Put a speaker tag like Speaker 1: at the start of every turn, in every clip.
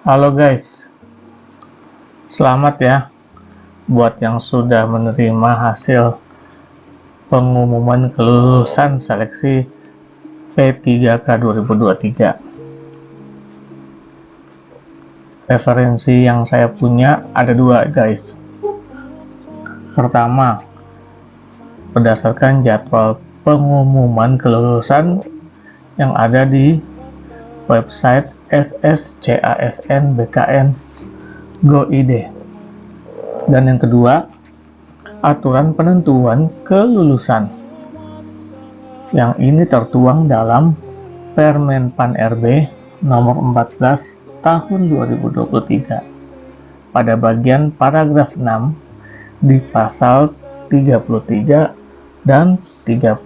Speaker 1: Halo guys, selamat ya buat yang sudah menerima hasil pengumuman kelulusan seleksi P3K 2023. Referensi yang saya punya ada dua guys. Pertama, berdasarkan jadwal pengumuman kelulusan yang ada di website SSCASN BKN Go.id. Dan yang kedua, aturan penentuan kelulusan. Yang ini tertuang dalam Permen Pan RB nomor 14 tahun 2023 pada bagian paragraf 6 di pasal 33 dan 34.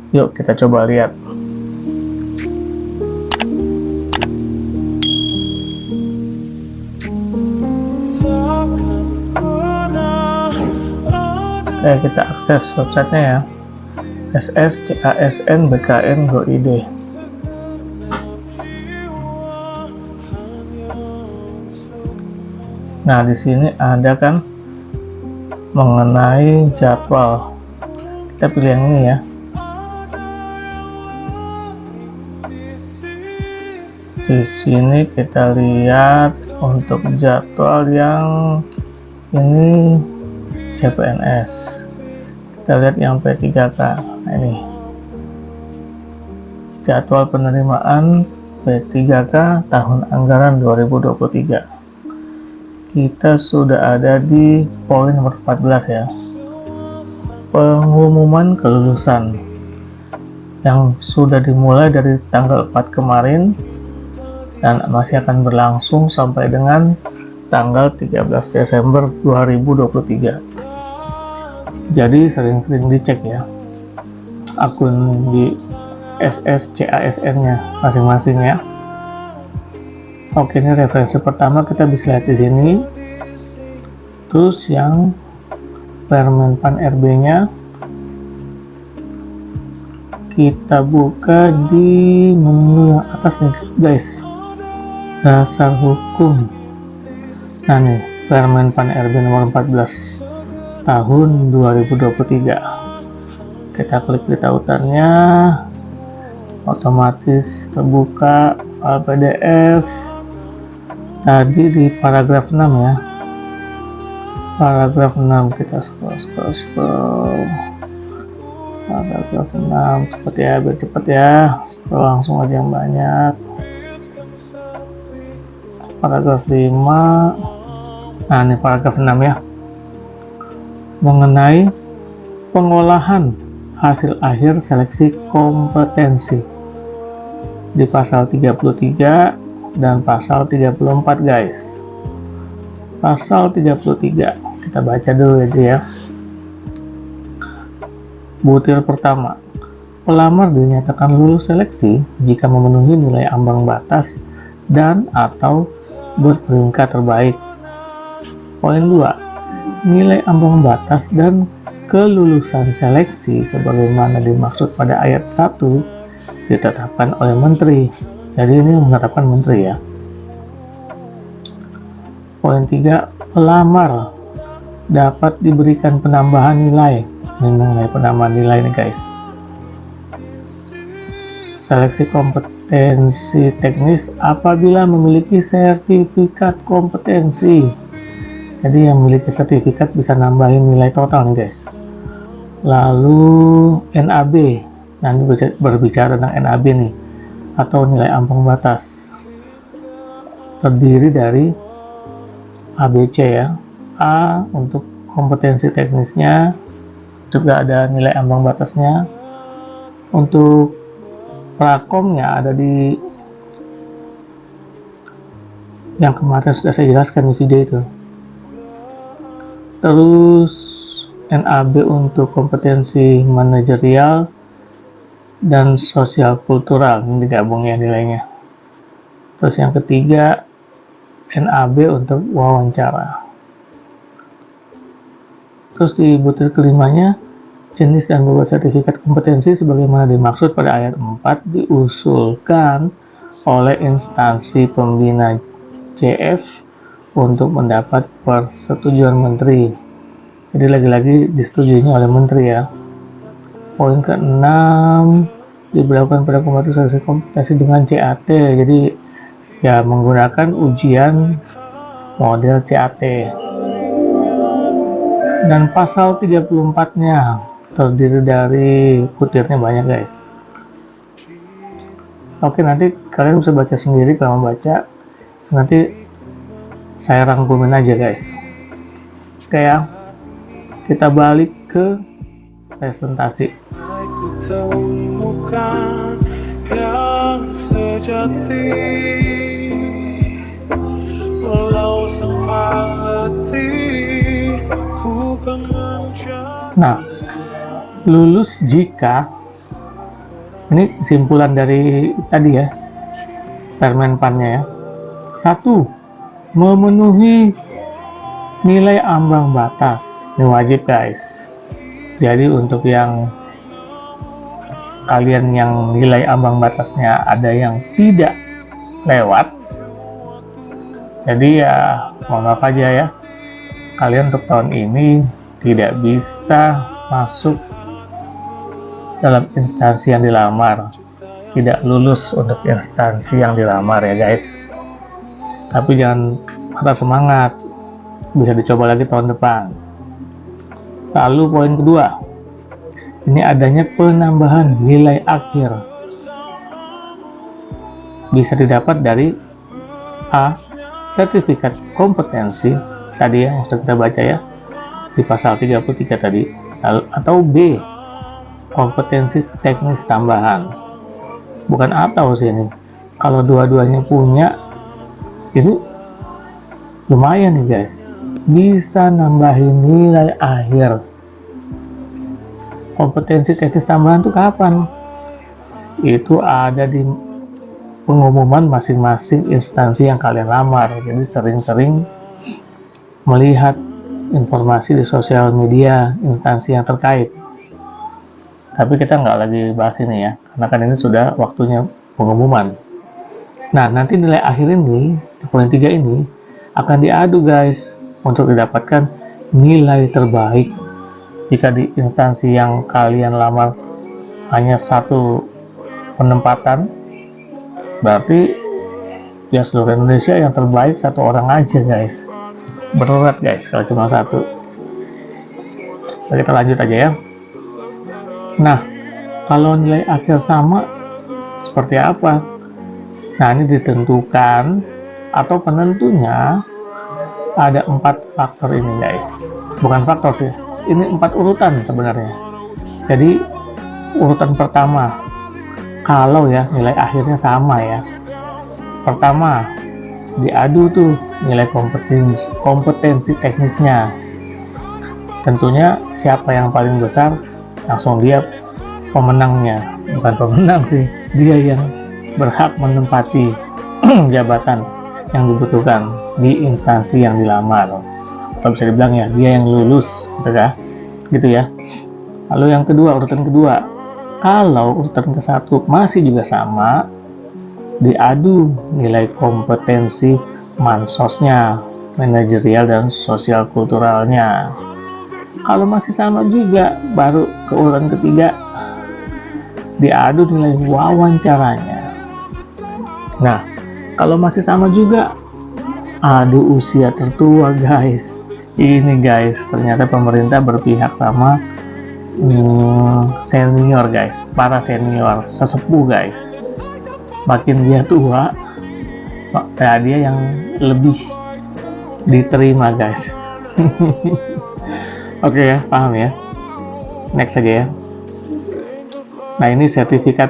Speaker 1: Yuk kita coba lihat. Oke, kita akses websitenya ya. SSCASN BKN Go.id. Nah, di sini ada kan mengenai jadwal. Kita pilih yang ini ya. Di sini kita lihat untuk jadwal yang ini CPNS. Kita lihat yang P3K. Nah, ini jadwal penerimaan P3K tahun anggaran 2023. Kita sudah ada di poin nomor 14 ya. Pengumuman kelulusan yang sudah dimulai dari tanggal 4 kemarin dan masih akan berlangsung sampai dengan tanggal 13 Desember 2023. Jadi sering-sering dicek ya akun di SSCASN-nya masing-masing ya. Oke, ini referensi pertama kita bisa lihat di sini. Terus yang Permen Pan RB-nya kita buka di menu yang atas nih guys. Dasar hukum. Nah nih, Permen Pan RB nomor 14 tahun 2023. Kita klik di tautannya, otomatis terbuka file PDF. Tadi di paragraf 6 ya. Paragraf 6 kita scroll. Paragraf 6 cepet ya, biar cepet ya. Scroll langsung aja yang banyak. Paragraf 5. Nah, ini paragraf 6 ya. Mengenai pengolahan hasil akhir seleksi kompetensi di pasal 33 dan pasal 34 guys. Pasal 33 kita baca dulu aja ya. Butir pertama, pelamar dinyatakan lulus seleksi jika memenuhi nilai ambang batas dan atau berperingkat terbaik. Poin 2, nilai ambang batas dan kelulusan seleksi sebagaimana dimaksud pada ayat 1 ditetapkan oleh menteri. Jadi ini menetapkan menteri ya. Poin 3, pelamar dapat diberikan penambahan nilai. Ini mengenai penambahan nilai nih guys. Seleksi kompetensi teknis apabila memiliki sertifikat kompetensi. Jadi yang memiliki sertifikat bisa nambahin nilai total nih guys. Lalu NAB, nanti berbicara tentang NAB nih, atau nilai ambang batas. Terdiri dari ABC ya. A untuk kompetensi teknisnya, juga ada nilai ambang batasnya. Untuk prakomnya ada di yang kemarin sudah saya jelaskan di video itu. Terus NAB untuk kompetensi manajerial dan sosial kultural, ini digabung ya nilainya. Terus yang ketiga NAB untuk wawancara. Terus di butir kelimanya, jenis dan bobot sertifikat kompetensi sebagaimana dimaksud pada ayat 4 diusulkan oleh instansi pembina CF untuk mendapat persetujuan menteri. Jadi lagi-lagi disetujuinya oleh menteri ya. Poin ke-6, diberlakukan pada kompetisi komputasi dengan CAT. Jadi ya menggunakan ujian model CAT. Dan pasal 34-nya terdiri dari butirnya banyak guys. Oke, nanti kalian bisa baca sendiri. Kalau membaca nanti saya rangkumin aja guys. Oke ya, kita balik ke presentasi.
Speaker 2: Ku temukan yang sejati, walau sang hati ku kan menjadi.
Speaker 1: Nah, lulus jika, ini kesimpulan dari tadi ya, Permenpannya ya. 1. Memenuhi nilai ambang batas. Ini wajib guys. Jadi untuk yang kalian yang nilai ambang batasnya ada yang tidak lewat, jadi ya mohon maaf aja ya, kalian untuk tahun ini tidak bisa masuk dalam instansi yang dilamar, tidak lulus untuk instansi yang dilamar ya guys. Tapi jangan patah semangat, bisa dicoba lagi tahun depan. Lalu poin kedua, ini adanya penambahan nilai akhir, bisa didapat dari A. Sertifikat kompetensi tadi ya, yang sudah kita baca ya di pasal 33 tadi, atau B. Kompetensi teknis tambahan. Bukan atau sih ini, kalau dua-duanya punya itu lumayan nih guys, bisa nambahin nilai akhir. Kompetensi teknis tambahan itu kapan? Itu ada di pengumuman masing-masing instansi yang kalian lamar. Jadi sering-sering melihat informasi di sosial media instansi yang terkait. Tapi kita nggak lagi bahas ini ya, karena kan ini sudah waktunya pengumuman. Nah, nanti nilai akhir ini, di poin 3 ini, akan diadu guys, untuk didapatkan nilai terbaik. Jika di instansi yang kalian lamar hanya satu penempatan, berarti ya seluruh Indonesia yang terbaik satu orang aja guys. Berat guys kalau cuma satu. Nah, kita lanjut aja ya. Nah, kalau nilai akhir sama seperti apa? Nah, ini ditentukan atau penentunya ada 4 faktor ini guys. Bukan faktor sih, ini 4 urutan sebenarnya. Jadi urutan pertama, kalau ya nilai akhirnya sama ya. Pertama, diadu tuh nilai kompetensi teknisnya. Tentunya siapa yang paling besar, langsung dia pemenangnya. Bukan pemenang sih, dia yang berhak menempati jabatan yang dibutuhkan di instansi yang dilamar. Atau bisa dibilang ya, dia yang lulus, gitu ya. Lalu yang kedua, urutan kedua, kalau urutan ke-1 masih juga sama, diadu nilai kompetensi mansosnya, manajerial dan sosial kulturalnya. Kalau masih sama juga, baru ke urutan ketiga, diadu nilai wawancaranya. Nah, kalau masih sama juga, adu usia tertua guys. Ini guys, ternyata pemerintah berpihak sama senior guys, para senior, sesepuh guys. Makin dia tua, dia yang lebih diterima guys. Oke ya, paham ya. Next aja ya. Nah, ini sertifikat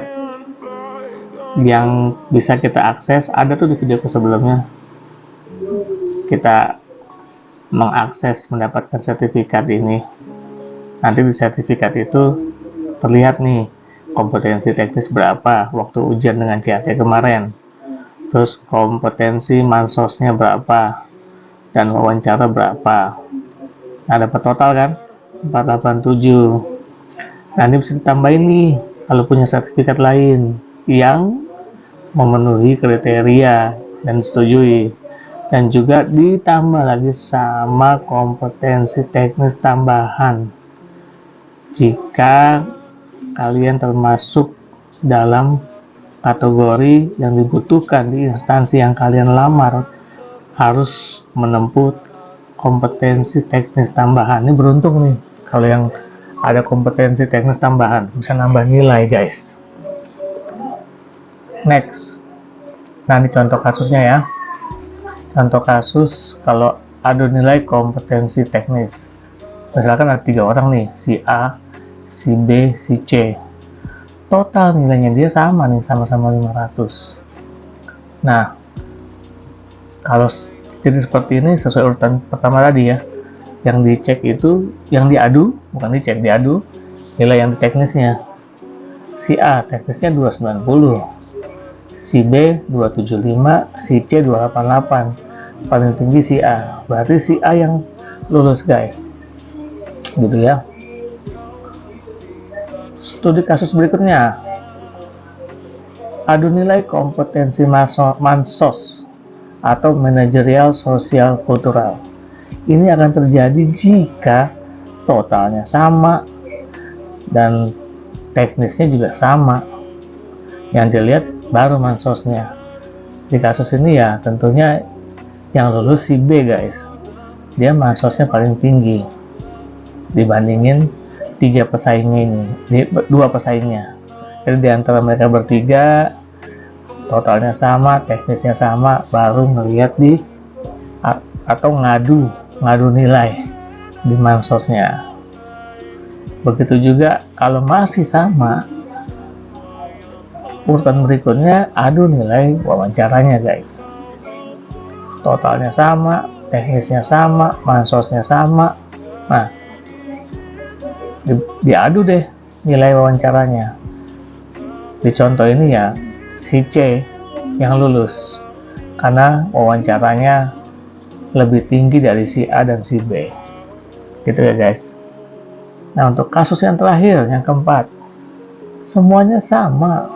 Speaker 1: yang bisa kita akses, ada tuh di videoku sebelumnya. Kita mengakses mendapatkan sertifikat ini. Nanti di sertifikat itu terlihat nih kompetensi teknis berapa waktu ujian dengan CAT kemarin, terus kompetensi mansosnya berapa, dan wawancara berapa. Nah, dapat total kan 487. Nanti bisa ditambahin nih kalau punya sertifikat lain yang memenuhi kriteria dan disetujui, dan juga ditambah lagi sama kompetensi teknis tambahan jika kalian termasuk dalam kategori yang dibutuhkan di instansi yang kalian lamar, harus menempuh kompetensi teknis tambahan. Ini beruntung nih kalau yang ada kompetensi teknis tambahan, bisa nambah nilai guys. Next, nah ini contoh kasusnya ya. Contoh kasus kalau adu nilai kompetensi teknis, misalkan ada 3 orang nih, si A, si B, si C. Total nilainya dia sama nih, sama-sama 500. Nah, kalau jadi seperti ini sesuai urutan pertama tadi ya. Yang dicek itu, yang diadu, bukan dicek, diadu nilai yang di teknisnya. Si A teknisnya 290, si B 275, si C 288. Paling tinggi si A. Berarti si A yang lulus guys. Gitu ya. Studi kasus berikutnya, adu nilai kompetensi mansos atau manajerial sosial kultural. Ini akan terjadi jika totalnya sama dan teknisnya juga sama. Yang dilihat baru mansosnya. Di kasus ini ya tentunya yang lulus si B guys. Dia mansosnya paling tinggi dibandingin 2 pesaingnya. Jadi di antara mereka bertiga totalnya sama, teknisnya sama, baru ngelihat di atau ngadu nilai di mansosnya. Begitu juga kalau masih sama, urutan berikutnya adu nilai wawancaranya guys. Totalnya sama, teknisnya sama, mansosnya sama. Nah, diadu deh nilai wawancaranya. Di contoh ini ya si C yang lulus karena wawancaranya lebih tinggi dari si A dan si B. Gitu ya guys. Nah, untuk kasus yang terakhir, yang keempat, semuanya sama.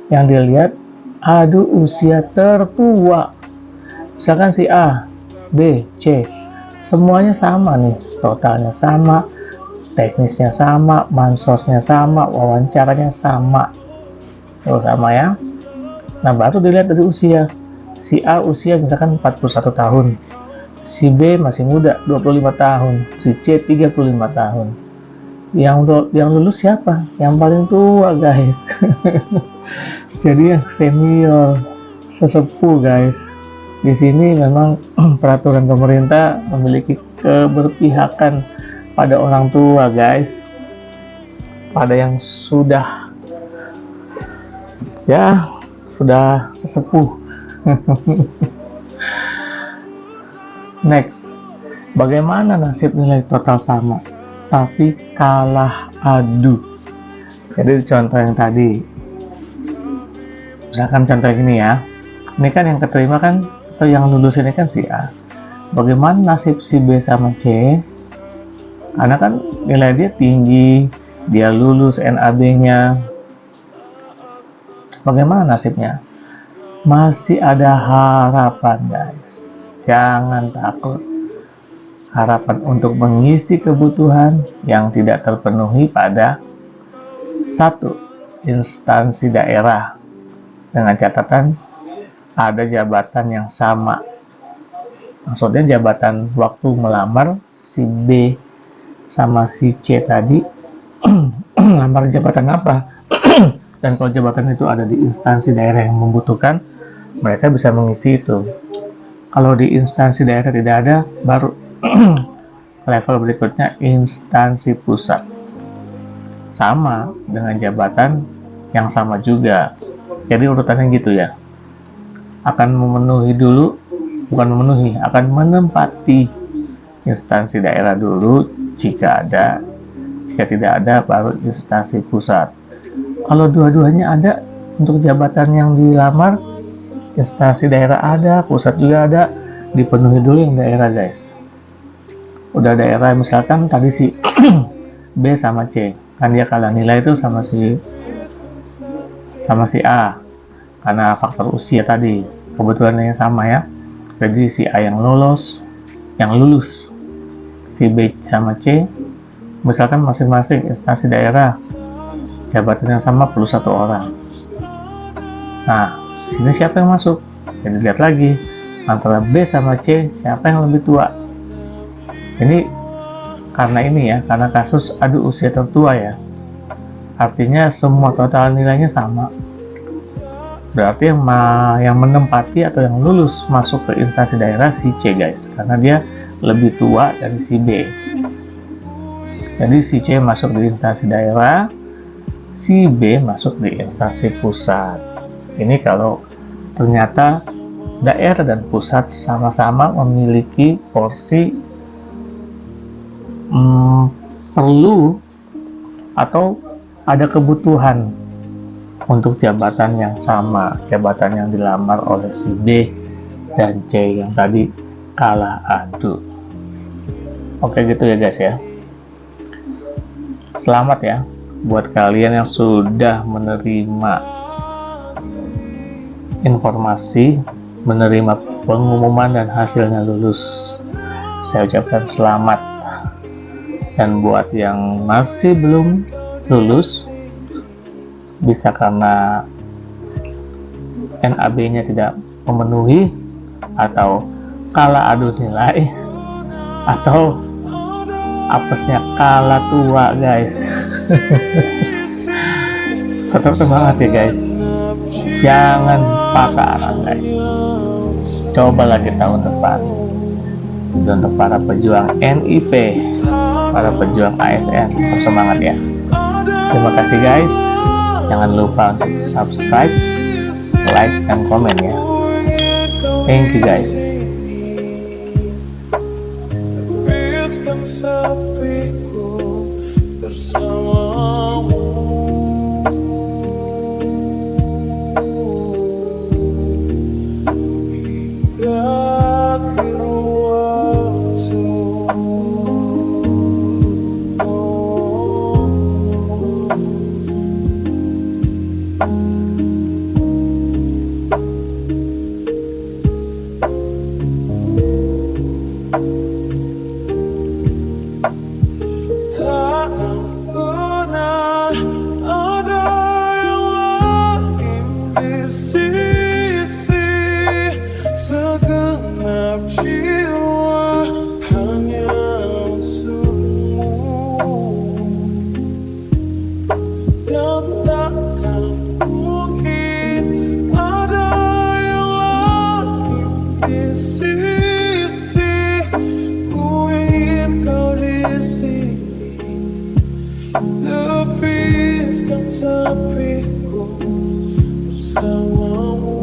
Speaker 1: Yang dilihat adu usia tertua. Misalkan si A, B, C, semuanya sama nih, totalnya sama, teknisnya sama, mansosnya sama, wawancaranya sama. Tuh sama ya. Nah, baru dilihat dari usia. Si A usia misalkan 41 tahun. Si B masih muda, 25 tahun. Si C 35 tahun. Yang lulus siapa? Yang paling tua, guys. Jadi yang senior, sesepuh, guys. Di sini memang peraturan pemerintah memiliki keberpihakan pada orang tua guys, pada yang sudah sesepuh. Next, bagaimana nasib nilai total sama tapi kalah adu? Jadi contoh yang tadi, misalkan contoh ini ya, ini kan yang keterima kan atau yang lulus ini kan si A. Bagaimana nasib si B sama C? Karena kan nilai dia tinggi, dia lulus NAB-nya. Bagaimana nasibnya? Masih ada harapan guys. Jangan takut. Harapan untuk mengisi kebutuhan yang tidak terpenuhi pada 1. Instansi daerah. Dengan catatan ada jabatan yang sama. Maksudnya jabatan waktu melamar si B sama si C tadi lamar jabatan apa dan kalau jabatan itu ada di instansi daerah yang membutuhkan, mereka bisa mengisi itu. Kalau di instansi daerah tidak ada, baru level berikutnya instansi pusat, sama dengan jabatan yang sama juga. Jadi urutannya gitu ya, akan memenuhi dulu, bukan memenuhi, akan menempati instansi daerah dulu jika ada. Jika tidak ada, baru instansi pusat. Kalau dua-duanya ada untuk jabatan yang dilamar, instansi daerah ada, pusat juga ada, dipenuhi dulu yang daerah guys. Udah daerah, misalkan tadi si B sama C, kan dia kalah nilai itu sama si A. karena faktor usia tadi. Kebetulan yang sama ya. Jadi si A yang lulus, si B sama C, misalkan masing-masing instansi daerah, jabatan yang sama perlu 1 orang. Nah, sini siapa yang masuk? Jadi lihat lagi, antara B sama C, siapa yang lebih tua? Ini karena kasus adu usia tertua ya. Artinya semua total nilainya sama. Berarti yang menempati atau yang lulus masuk ke instansi daerah si C guys, karena dia lebih tua dari si B. Jadi si C masuk di instansi daerah, si B masuk di instansi pusat. Ini kalau ternyata daerah dan pusat sama-sama memiliki porsi perlu atau ada kebutuhan untuk jabatan yang sama, jabatan yang dilamar oleh si B dan C yang tadi kalah adu. Oke gitu ya guys ya. Selamat ya buat kalian yang sudah menerima informasi, menerima pengumuman dan hasilnya lulus. Saya ucapkan selamat. Dan buat yang masih belum lulus, bisa karena NAB-nya tidak memenuhi, atau kalah adu nilai, atau apesnya kalah tua guys. Tetap semangat ya guys, jangan patah arang guys. Cobalah kita tahun depan. Untuk para pejuang NIP, para pejuang ASN, tetap semangat ya. Terima kasih guys. Jangan lupa untuk subscribe, like, dan komen ya. Thank you guys.
Speaker 2: Habiskan sepiku bersamamu. Hingga akhir waktu. Tak pernah ada yang lain di sisi, segenap jiwa hanya untukmu, dan takkan mungkin ada yang lain di sisi. Ku ingin kau di sini, tepiskan sepiku bersamamu.